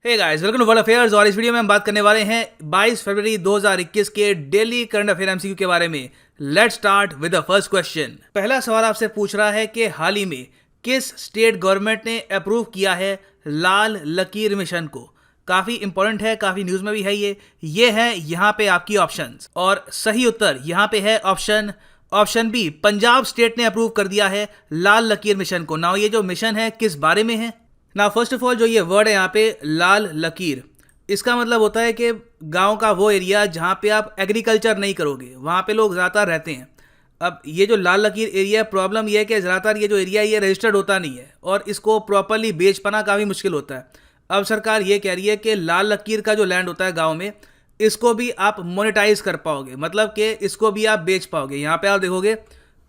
Hey guys, welcome to world affairs. और इस video में हम बात करने वाले हैं 22 फरवरी 2021 के डेली करंट अफेयर एमसीक्यू के बारे में। Let's start with the first question. पहला सवाल आपसे पूछ रहा है कि हाल ही में किस स्टेट गवर्नमेंट ने अप्रूव किया है लाल लकीर मिशन को। काफी इंपॉर्टेंट है, काफी न्यूज में भी है ये है यहाँ पे आपकी ऑप्शंस। और सही उत्तर यहाँ पे है ऑप्शन बी, पंजाब स्टेट ने अप्रूव कर दिया है लाल लकीर मिशन को। नाउ ये जो मिशन है किस बारे में है? ना फर्स्ट ऑफ ऑल जो ये वर्ड है यहाँ पे लाल लकीर, इसका मतलब होता है कि गांव का वो एरिया जहाँ पे आप एग्रीकल्चर नहीं करोगे, वहाँ पे लोग ज़्यादातर रहते हैं। अब ये जो लाल लकीर एरिया, प्रॉब्लम ये है कि ज़्यादातर ये जो एरिया है ये रजिस्टर्ड होता नहीं है और इसको प्रॉपरली बेच पाना काफ़ी मुश्किल होता है। अब सरकार ये कह रही है कि लाल लकीर का जो लैंड होता है गाँव में, इसको भी आप मोनेटाइज कर पाओगे, मतलब कि इसको भी आप बेच पाओगे। यहाँ पे आप देखोगे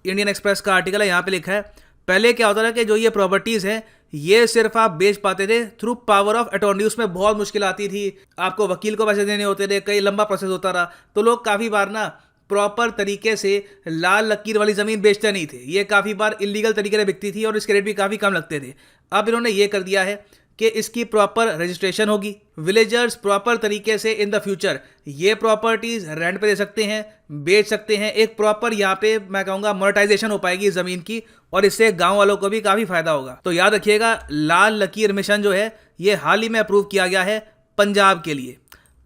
इंडियन एक्सप्रेस का आर्टिकल है, यहाँ पे लिखा है पहले क्या होता था कि जो ये प्रॉपर्टीज़ हैं ये सिर्फ आप बेच पाते थे थ्रू पावर ऑफ अटॉर्नी। उसमें बहुत मुश्किल आती थी, आपको वकील को पैसे देने होते थे, कई लंबा प्रोसेस होता रहा, तो लोग काफ़ी बार ना प्रॉपर तरीके से लाल लकीर वाली ज़मीन बेचते नहीं थे। ये काफ़ी बार इलीगल तरीके से बिकती थी और इसके रेट भी काफ़ी कम लगते थे। अब इन्होंने ये कर दिया है कि इसकी प्रॉपर रजिस्ट्रेशन होगी, विलेजर्स प्रॉपर तरीके से इन द फ्यूचर ये प्रॉपर्टीज रेंट पे दे सकते हैं, बेच सकते हैं। एक प्रॉपर यहाँ पे मैं कहूँगा मोनेटाइजेशन हो पाएगी इस ज़मीन की और इससे गांव वालों को भी काफ़ी फायदा होगा। तो याद रखिएगा, लाल लकीर मिशन जो है ये हाल ही में अप्रूव किया गया है पंजाब के लिए।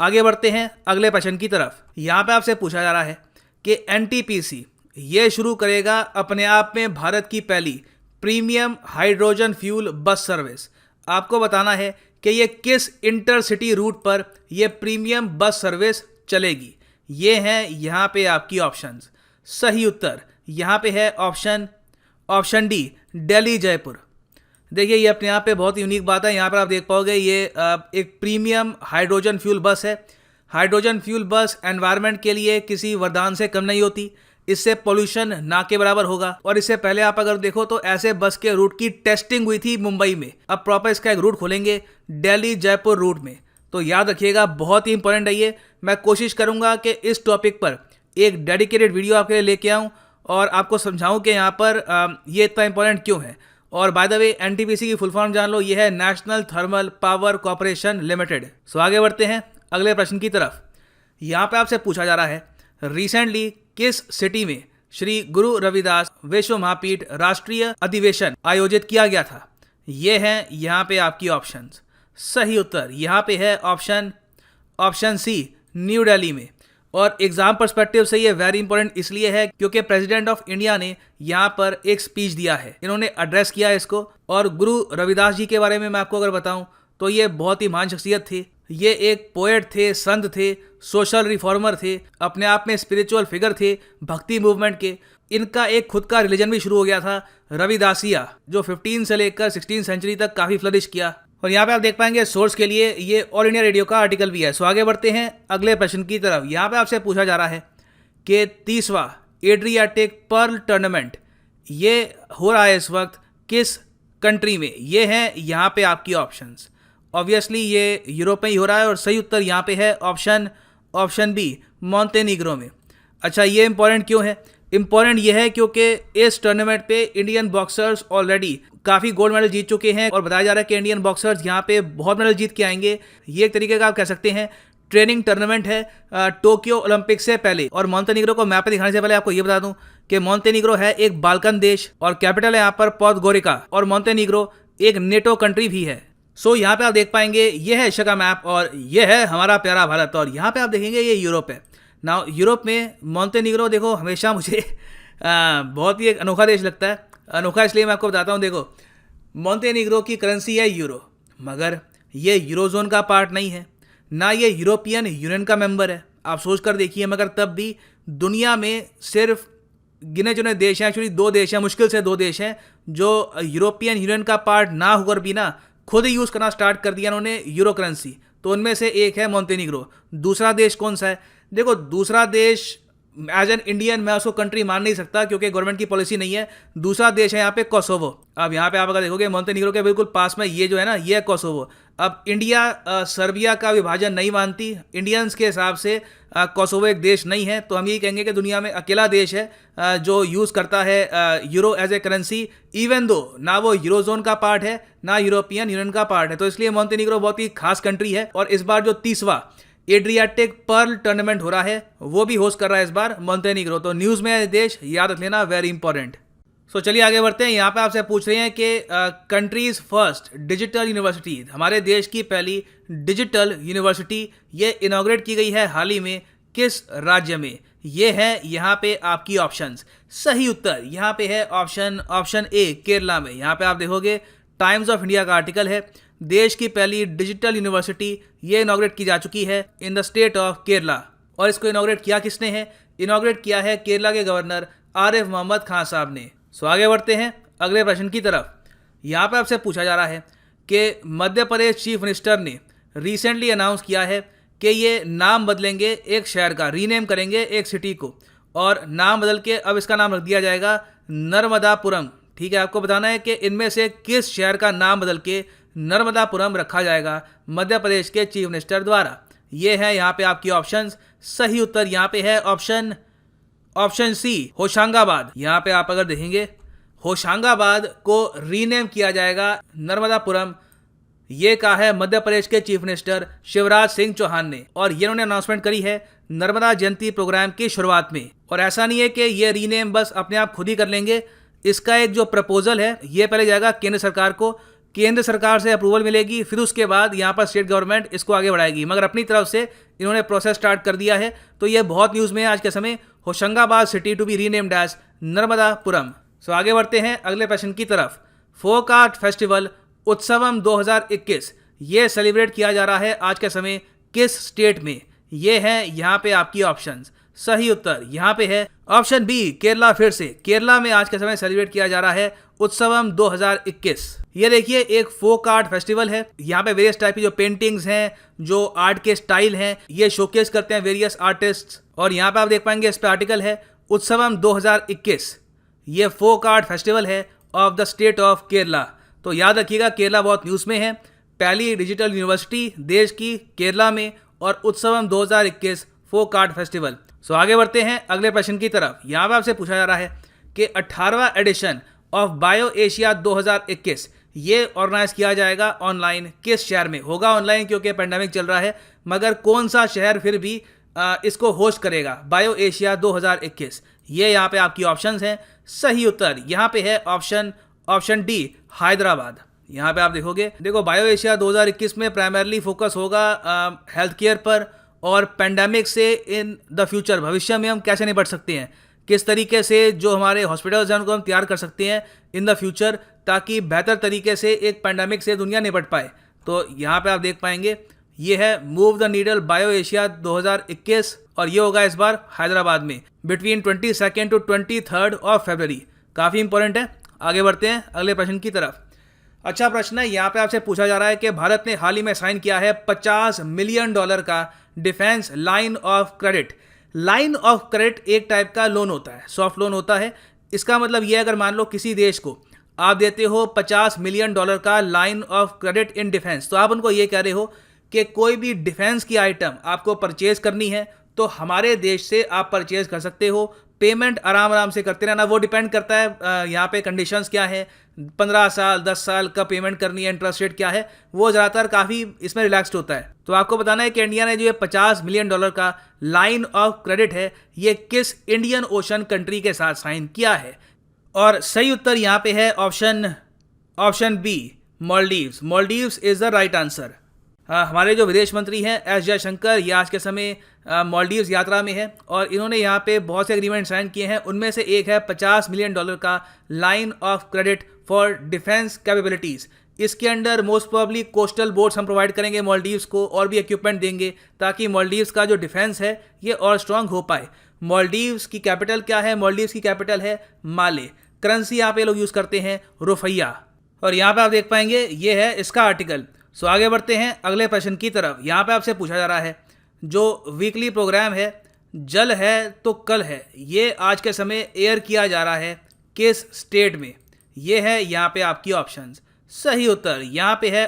आगे बढ़ते हैं अगले प्रश्न की तरफ। यहाँ पे आपसे पूछा जा रहा है कि एनटीपीसी ये शुरू करेगा अपने आप में भारत की पहली premium hydrogen fuel bus service. आपको बताना है कि ये किस इंटरसिटी रूट पर ये प्रीमियम बस सर्विस चलेगी। ये हैं यहाँ पे आपकी ऑप्शंस। सही उत्तर यहाँ पे है ऑप्शन डी, दिल्ली जयपुर। देखिए ये अपने आप पे बहुत यूनिक बात है। यहाँ पर आप देख पाओगे ये एक प्रीमियम हाइड्रोजन फ्यूल बस है। हाइड्रोजन फ्यूल बस एनवायरनमेंट के लिए किसी वरदान से कम नहीं होती, इससे पोल्यूशन ना के बराबर होगा। और इससे पहले आप अगर देखो तो ऐसे बस के रूट की टेस्टिंग हुई थी मुंबई में। अब प्रॉपर इसका एक रूट खोलेंगे दिल्ली जयपुर रूट में। तो याद रखिएगा, बहुत ही इंपॉर्टेंट है ये। मैं कोशिश करूंगा कि इस टॉपिक पर एक डेडिकेटेड वीडियो आपके लिए लेके आऊँ और आपको समझाऊं कि यहाँ पर ये इतना इंपॉर्टेंट क्यों है। और बाय द वे एनटीपीसी की फुल फॉर्म जान लो, ये है National Thermal Power Corporation Limited. So आगे बढ़ते हैं अगले प्रश्न की तरफ। यहाँ पे आपसे पूछा जा रहा है रिसेंटली किस सिटी में श्री गुरु रविदास विश्व महापीठ राष्ट्रीय अधिवेशन आयोजित किया गया था। ये हैं यहाँ पे आपकी ऑप्शंस। सही उत्तर यहाँ पे है ऑप्शन सी, न्यू दिल्ली में। और एग्जाम पर्सपेक्टिव से ये वेरी इंपॉर्टेंट इसलिए है क्योंकि प्रेसिडेंट ऑफ इंडिया ने यहाँ पर एक स्पीच दिया है, इन्होंने एड्रेस किया है इसको। और गुरु रविदास जी के बारे में मैं आपको अगर बताऊं तो ये बहुत ही महान शख्सियत थी। ये एक पोएट थे, संत थे, सोशल रिफॉर्मर थे, अपने आप में स्पिरिचुअल फिगर थे भक्ति मूवमेंट के। इनका एक खुद का रिलीजन भी शुरू हो गया था रविदासिया, जो 15 से लेकर 16 सेंचुरी तक काफ़ी फ्लरिश किया। और यहाँ पे आप देख पाएंगे सोर्स के लिए ये ऑल इंडिया रेडियो का आर्टिकल भी है। सो आगे बढ़ते हैं अगले प्रश्न की तरफ। यहाँ पे आपसे पूछा जा रहा है कि 30वां एड्रियाटिक पर्ल टूर्नामेंट ये हो रहा है इस वक्त किस कंट्री में। ये हैं यहाँ पे आपकी ऑप्शंस। ऑब्वियसली ये यूरोप में ही हो रहा है और सही उत्तर यहाँ पे है ऑप्शन बी, मॉन्टेनीग्रो में। अच्छा, ये इंपॉर्टेंट क्यों है? इंपॉर्टेंट ये है क्योंकि इस टूर्नामेंट पे इंडियन बॉक्सर्स ऑलरेडी काफ़ी गोल्ड मेडल जीत चुके हैं और बताया जा रहा है कि इंडियन बॉक्सर्स यहाँ पे बहुत मेडल जीत के आएंगे। ये एक तरीके का आप कह सकते हैं ट्रेनिंग टूर्नामेंट है टोक्यो ओलंपिक से पहले। और मॉन्टेनीग्रो को मैप पे दिखाने से पहले आपको ये बता दूं कि मॉन्टेनीग्रो है एक बाल्कन देश और कैपिटल है यहाँ पर पोदगोरिका, और मॉन्टेनीग्रो एक नेटो कंट्री भी है। सो यहाँ पे आप देख पाएंगे ये है एशिया का मैप और ये है हमारा प्यारा भारत। और यहाँ पे आप देखेंगे ये यूरोप है। नाउ यूरोप में मॉन्टेनीग्रो देखो हमेशा मुझे बहुत ही एक अनोखा देश लगता है। अनोखा इसलिए मैं आपको बताता हूँ। देखो मॉन्टेनीग्रो की करेंसी है यूरो, मगर ये यूरोजोन का पार्ट नहीं है, ना ये यूरोपियन यूनियन का मेंबर है। आप सोच कर देखिए, मगर तब भी दुनिया में सिर्फ गिने चुने देश हैं, एक्चुअली 2 देश हैं, मुश्किल से 2 देश हैं जो यूरोपियन यूनियन का पार्ट ना होकर भी ना खुद ही यूज़ करना स्टार्ट कर दिया उन्होंने यूरो करेंसी। तो उनमें से एक है मॉन्टेनीग्रो। दूसरा देश कौन सा है? देखो दूसरा देश एज एन इंडियन मैं उसको कंट्री मान नहीं सकता क्योंकि गवर्नमेंट की पॉलिसी नहीं है। दूसरा देश है यहाँ पे कोसोवो। अब यहाँ पे आप अगर देखोगे मोंटेनिग्रो के बिल्कुल पास में ये जो है ना, ये है कोसोवो। अब इंडिया सर्बिया का विभाजन नहीं मानती, इंडियंस के हिसाब से कोसोवो एक देश नहीं है। तो हम यही कहेंगे कि दुनिया में अकेला देश है जो यूज़ करता है euro as a currency, even दो ना वो यूरोजोन का पार्ट है ना यूरोपियन यूनियन का पार्ट है। तो इसलिए मोंटेनिग्रो बहुत ही खास कंट्री है। और इस बार जो 30वां एड्रियाटिक पर्ल टूर्नामेंट हो रहा है वो भी होस्ट कर रहा है इस बार मोंटेनिग्रो। तो न्यूज़ में देश याद रख लेना, वेरी इंपॉर्टेंट। सो चलिए आगे बढ़ते हैं। यहाँ पे आपसे पूछ रहे हैं कि कंट्रीज फर्स्ट डिजिटल यूनिवर्सिटी, हमारे देश की पहली डिजिटल यूनिवर्सिटी ये इनॉग्रेट की गई है हाल ही में, किस राज्य में? ये है यहाँ पे आपकी ऑप्शंस। सही उत्तर यहाँ पे है ऑप्शन ए, केरला में। यहाँ पे आप देखोगे टाइम्स ऑफ इंडिया का आर्टिकल है, देश की पहली डिजिटल यूनिवर्सिटी ये इनॉग्रेट की जा चुकी है in the state of Kerala. और इसको इनॉग्रेट किया किसने है? इनॉग्रेट किया है केरला के गवर्नर आरिफ मोहम्मद खान साहब ने। सो आगे बढ़ते हैं अगले प्रश्न की तरफ। यहाँ पे आपसे पूछा जा रहा है कि मध्य प्रदेश चीफ मिनिस्टर ने रिसेंटली अनाउंस किया है कि ये नाम बदलेंगे एक शहर का, रीनेम करेंगे एक सिटी को, और नाम बदल के अब इसका नाम रख दिया जाएगा नर्मदापुरम। ठीक है, आपको बताना है कि इनमें से किस शहर का नाम बदल के नर्मदापुरम रखा जाएगा मध्य प्रदेश के चीफ मिनिस्टर द्वारा। ये है यहाँ पे आपकी ऑप्शंस। सही उत्तर यहाँ पे है ऑप्शन सी, होशंगाबाद। यहाँ पे आप अगर देखेंगे होशंगाबाद को रीनेम किया जाएगा नर्मदापुरम। ये कहा है मध्य प्रदेश के चीफ मिनिस्टर शिवराज सिंह चौहान ने, और ये उन्होंने अनाउंसमेंट करी है नर्मदा जयंती प्रोग्राम की शुरुआत में। और ऐसा नहीं है कि ये रीनेम बस अपने आप खुद ही कर लेंगे, इसका एक जो प्रपोजल है ये पहले जाएगा केंद्र सरकार को, केंद्र सरकार से अप्रूवल मिलेगी, फिर उसके बाद यहाँ पर स्टेट गवर्नमेंट इसको आगे बढ़ाएगी। मगर अपनी तरफ से इन्होंने प्रोसेस स्टार्ट कर दिया है। तो ये बहुत न्यूज़ में है आज के समय, Hoshangabad city to be renamed as Narmadapuram. So आगे बढ़ते हैं अगले प्रश्न की तरफ। फोक आर्ट फेस्टिवल उत्सवम 2021 ये सेलिब्रेट किया जा रहा है आज के समय किस स्टेट में? ये है यहाँ पे आपकी ऑप्शंस। सही उत्तर यहाँ पे है ऑप्शन बी, केरला। फिर से केरला में आज के समय सेलिब्रेट किया जा रहा है उत्सवम 2021। ये देखिए एक फोक आर्ट फेस्टिवल है, यहाँ पे वेरियस टाइप की जो पेंटिंग्स हैं, जो आर्ट के स्टाइल हैं, ये शोकेस करते हैं वेरियस आर्टिस्ट। और यहाँ पे आप देख पाएंगे इस पे आर्टिकल है उत्सवम 2021, ये फोक आर्ट फेस्टिवल है of the state of Kerala. तो याद रखिएगा केरला बहुत न्यूज़ में है, पहली डिजिटल यूनिवर्सिटी देश की केरला में, और उत्सवम 2021 फोक आर्ट फेस्टिवल। सो आगे बढ़ते हैं अगले प्रश्न की तरफ। यहाँ पे आपसे पूछा जा रहा है कि 18वां एडिशन ऑफ बायो एशिया 2021 ये ऑर्गेनाइज किया जाएगा ऑनलाइन, किस शहर में? होगा ऑनलाइन क्योंकि पेंडेमिक चल रहा है, मगर कौन सा शहर फिर भी इसको होस्ट करेगा बायो एशिया 2021? ये यहाँ पे आपकी ऑप्शंस हैं। सही उत्तर यहाँ पे है ऑप्शन डी, हैदराबाद। यहाँ पे आप देखो बायो एशिया 2021 में प्राइमरली फोकस होगा हेल्थ केयर पर, और पेंडेमिक से इन द फ्यूचर, भविष्य में हम कैसे निपट सकते हैं, किस तरीके से जो हमारे हॉस्पिटल्स हैं उनको हम तैयार कर सकते हैं इन द फ्यूचर, ताकि बेहतर तरीके से एक पेंडेमिक से दुनिया निपट पाए। तो यहाँ पे आप देख पाएंगे ये है move the needle bio Asia 2021, और ये होगा इस बार हैदराबाद में बिटवीन 22 टू 23 ऑफ फरवरी। काफ़ी इंपॉर्टेंट है। आगे बढ़ते हैं अगले प्रश्न की तरफ। अच्छा प्रश्न है, यहाँ पे आपसे पूछा जा रहा है कि भारत ने हाल ही में साइन किया है $50 मिलियन का defence line of credit. Line of credit एक टाइप का लोन होता है, सॉफ्ट लोन होता है। इसका मतलब ये, अगर मान लो किसी देश को आप देते हो $50 मिलियन का line of credit in defence, तो आप उनको ये कह रहे हो कि कोई भी डिफेंस की आइटम आपको परचेज करनी है तो हमारे देश से आप परचेज कर सकते हो, पेमेंट आराम से करते रहना। वो डिपेंड करता है यहाँ पे कंडीशंस क्या है, 15 साल 10 साल का पेमेंट करनी है, इंटरेस्ट रेट क्या है, वो ज़्यादातर काफ़ी इसमें रिलैक्स्ड होता है। तो आपको बताना है कि इंडिया ने जो ये $50 मिलियन का लाइन ऑफ क्रेडिट है ये किस इंडियन ओशन कंट्री के साथ साइन किया है। और सही उत्तर यहाँ पे है option B, Maldives. Maldives is the right answer. हमारे जो विदेश मंत्री हैं एस जयशंकर, ये आज के समय मालदीव्स यात्रा में है, और इन्होंने यहाँ पे बहुत से एग्रीमेंट साइन किए हैं। उनमें से एक है $50 मिलियन का line of credit for defence capabilities. इसके under most probably coastal boats हम प्रोवाइड करेंगे मालदीव्स को, और भी इक्विपमेंट देंगे ताकि मालदीव्स का जो डिफेंस है ये और स्ट्रांग हो पाए। मालदीव्स की कैपिटल क्या है? मालदीव्स की कैपिटल है माले। करेंसी यहाँ पे लोग यूज़ करते हैं रुपया, और यहाँ पे आप देख पाएंगे ये है इसका आर्टिकल। सो आगे बढ़ते हैं अगले प्रश्न की तरफ। यहाँ पे आपसे पूछा जा रहा है जो वीकली प्रोग्राम है जल है तो कल है, ये आज के समय एयर किया जा रहा है किस स्टेट में? ये है यहाँ पे आपकी ऑप्शंस। सही उत्तर यहाँ पे है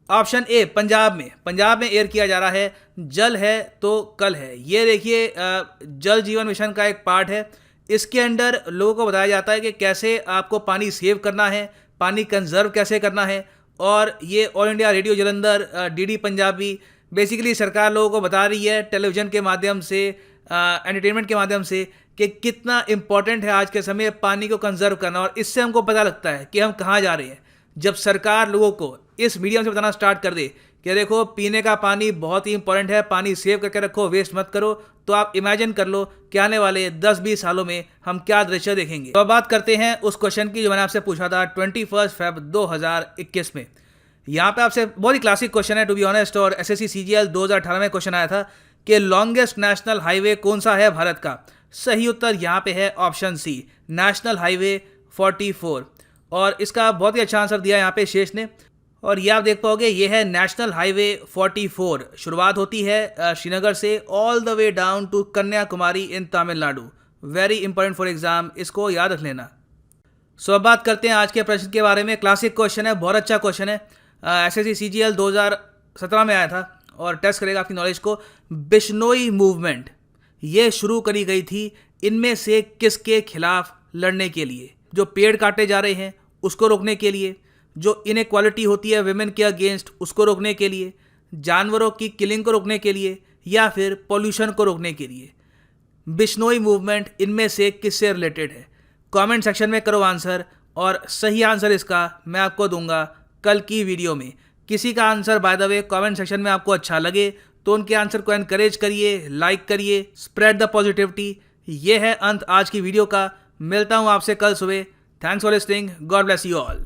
ऑप्शन ए, पंजाब में। पंजाब में एयर किया जा रहा है जल है तो कल है। ये देखिए जल जीवन मिशन का एक पार्ट है। इसके अंडर लोगों को बताया जाता है कि कैसे आपको पानी सेव करना है, पानी कंजर्व कैसे करना है। और ये all India radio Jalandhar, DD Punjabi, basically सरकार लोगों को बता रही है टेलीविज़न के माध्यम से, एंटरटेनमेंट के माध्यम से, कि कितना इम्पॉर्टेंट है आज के समय पानी को कंजर्व करना। और इससे हमको पता लगता है कि हम कहाँ जा रहे हैं। जब सरकार लोगों को इस मीडियम से बताना स्टार्ट कर दे कि देखो पीने का पानी बहुत ही इंपॉर्टेंट है, पानी सेव करके रखो, वेस्ट मत करो, तो आप इमेजिन कर लो कि आने वाले 10-20 सालों में हम क्या दृश्य देखेंगे। तो अब बात करते हैं उस क्वेश्चन की जो मैंने आपसे पूछा था 21 फेब 2021 में। यहाँ पे आपसे बहुत ही क्लासिक क्वेश्चन है टू बी ऑनेस्ट, और एसएससी सीजीएल 2018 में क्वेश्चन आया था कि लॉन्गेस्ट नेशनल हाईवे कौन सा है भारत का? सही उत्तर यहाँ पे है ऑप्शन सी, नेशनल हाईवे 44। और इसका बहुत ही अच्छा आंसर दिया यहाँ पे शेष ने। और ये आप देख पाओगे ये है नेशनल हाईवे 44। शुरुआत होती है श्रीनगर से all the way down to Kanyakumari in Tamil Nadu. Very important for exam, इसको याद रख लेना। सो अब बात करते हैं आज के प्रश्न के बारे में। क्लासिक क्वेश्चन है, बहुत अच्छा क्वेश्चन है, एसएससी सीजीएल 2017 में आया था और टेस्ट करेगा आपकी नॉलेज को। बिश्नोई मूवमेंट ये शुरू करी गई थी इनमें से किसके खिलाफ लड़ने के लिए? जो पेड़ काटे जा रहे हैं उसको रोकने के लिए, जो इनइक्वालिटी होती है विमेन के अगेंस्ट उसको रोकने के लिए, जानवरों की किलिंग को रोकने के लिए, या फिर पोल्यूशन को रोकने के लिए? बिश्नोई मूवमेंट इनमें से किससे रिलेटेड है? कमेंट सेक्शन में करो आंसर, और सही आंसर इसका मैं आपको दूंगा कल की वीडियो में। किसी का answer by the way comment section में आपको अच्छा लगे तो उनके आंसर को एनकरेज करिए, लाइक करिए, स्प्रेड द पॉजिटिविटी। ये है अंत आज की वीडियो का। मिलता हूँ आपसे कल सुबह। Thanks for listening, God bless you all.